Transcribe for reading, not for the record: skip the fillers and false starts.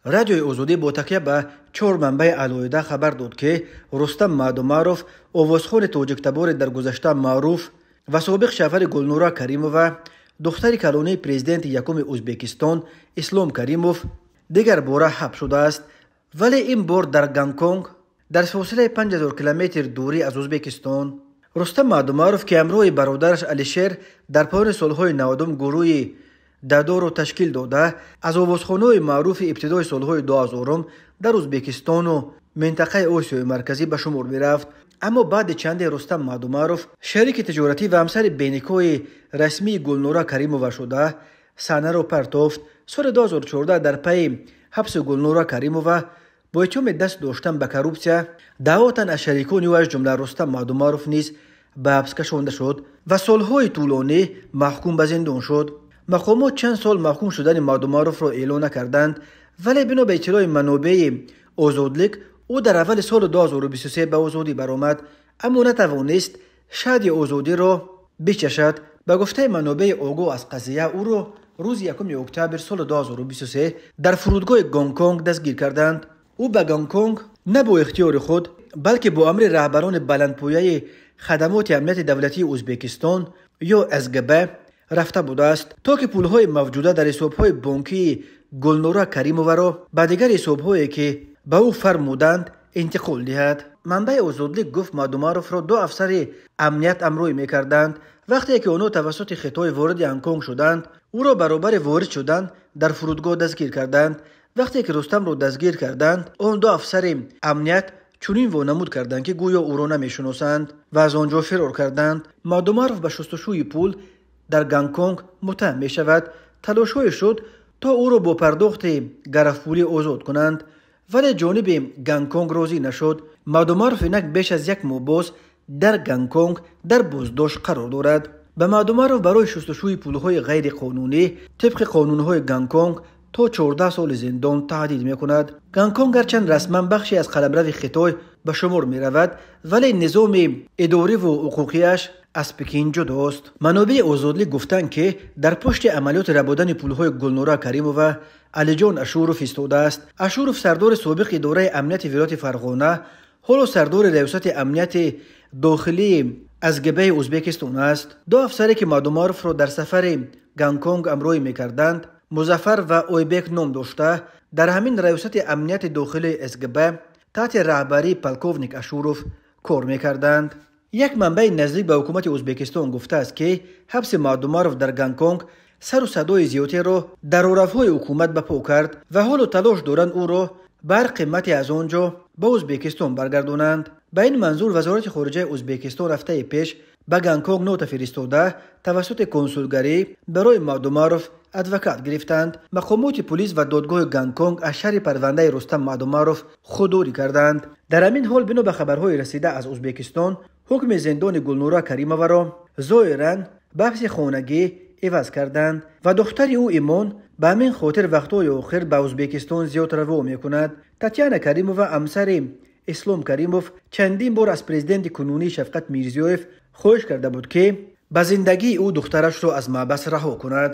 радиои озодӣ бо такя ба 4 манбаи алоҳида хабар дод ки рустам маҳдумаров, овозхони тоҷиктабори дар гузашта маъруф ва собиқ шавҳари гулнура каримова, духтари калонии президенти якуми ӯзбекистон ислом каримов дигар бора ҳабс шудааст, вале ин бор дар Гонконг, дар фосилаи 5000 километр дурӣ аз Ӯзбекистон. рустам маҳдумаров ки ҳамроҳи бародараш алишер дар поёни солҳои 90 гурӯҳи дадоро ташкил дода, аз овозхонаҳои маъруфи ибтидои солҳои 2000 дар Ӯзбекистону минтақаи Осиёи марказӣ ба шумор мерафт. аммо баъди чанде рустам маҳдумаров шарики тиҷоратӣ ва ҳамсари беникоҳи расмии гулнура каримова шуда, саҳнаро партофт. соли 2014 дар пайи ҳабси гулнура каримова бо иттиҳоми даст доштан ба коррупсия даъвотан аз шарикони ӯ аз ҷумла рустам маҳдумаров низ ба ҳабс кашонда шуд ва солҳои тӯлонӣ маҳкум ба зиндон шуд. мақомот чанд сол маҳкум шудани маҳдумаровро эълон накарданд, вале бино ба иттилои манобеи озодлик ӯ дар аввали соли 2023 ба озодӣ баромад, аммо натавонист шаҳди озодиро бичашад. ба гуфтаи манобеи огоҳ аз қазия, ӯро рӯзи 1 октябр соли 2023 дар фурудгоҳи Гонконг дастгир карданд. ӯ ба Гонконг на бо ихтиёри худ, балки бо амри раҳбарони баландпояи хадамоти амнияти давлатии Ӯзбекистон ё СГБ рафта будааст, то ки пулҳои мавҷуда дар ҳисобҳои бонкии гулнура каримоваро ба дигар ҳисобҳое ки ба ӯ фармуданд интиқол диҳад. манбаи озодлик гуфт маҳдумаровро 2 афсари амният амрӯй мекарданд. вақте ки онҳо тавассути хитой вориди Гонконг шуданд, ӯро баробари ворид шудан дар фурудгоҳ дастгир карданд. вақте ки рустамро дастгир карданд, он 2 афсари амният чунин вонамуд карданд ки гӯё ӯро намешиносанд ва аз он ҷо фирор карданд. маҳдумаров ба шустушӯи пул дар Гонконг муттаҳам мешавад. талошҳое шуд то ӯро бо пардохти гарафпулӣ озод кунанд, вале ҷониби Гонконг розӣ нашуд. маҳдумаров инак беш аз 1 моҳ боз дар Гонконг дар боздошт қарор дорад. ба маҳдумаров барои шустушӯи пулҳои ғайриқонунӣ тибқи қонунҳои Гонконг то 14 соли зиндон таҳдид мекунад. Гонконг гарчанд расман бахше аз қаламрави Хитой ба шумор меравад, вале низоми идориву ҳуқуқияш аз Пекин ҷудост. манобаи озодлик гуфтанд ки дар пушти амалиёти рабодани пулҳои Гулнура Каримова Алиҷон Ашуров истодааст. Ашуров сардори собиқ идораи амнияти вилояти Фарғона, ҳоло сардори раёсати амнияти дохилии СГБ-и Ӯзбекистон аст. 2 афсаре ки маҳдумаровро дар сафари Гонконг амрӯй мекарданд, Музаффар ва Ойбек ном дошта, дар ҳамин раёсати амнияти дохилии СГБ таҳти раҳбарии полковник Ашуров кор мекарданд. як манбаи наздик ба ҳукумати Ӯзбекистон гуфтааст ки ҳабси маҳдумаров дар Гонконг сару садои зиёдеро дар роҳрафҳои ҳукумат ба по кард ва ҳоло талош доранд ӯро ба ҳар қимате аз он ҷо ба Ӯзбекистон баргардонанд. ба ин манзур вазорати хориҷаи Ӯзбекистон ҳафтаи пеш ба Гонконг нота фиристода тавассути консулгарӣ барои маҳдумаров адвокат гирифтанд. мақомоти пулис ва додгоҳи Гонконг аз шарҳи парвандаи Рустам маҳдумаров худдорӣ карданд. дар ҳамин ҳол бино ба хабарҳои расида аз Ӯзбекистон ҳукми зиндони Гулнура Каримоваро зоҳиран ба ҳабси хонагӣ иваз карданд ва духтари ӯ Имон ба ҳамин хотир вақтҳои охир ба Ӯзбекистон зиёд раво мекунад. Татьяна Каримова, ҳамсари Ислом Каримов, чандин бор аз президенти кунунӣ Шавкат Мирзиёев хоҳиш карда буд ки ба зиндагии ӯ духтарашро аз маҳбас раҳо кунад.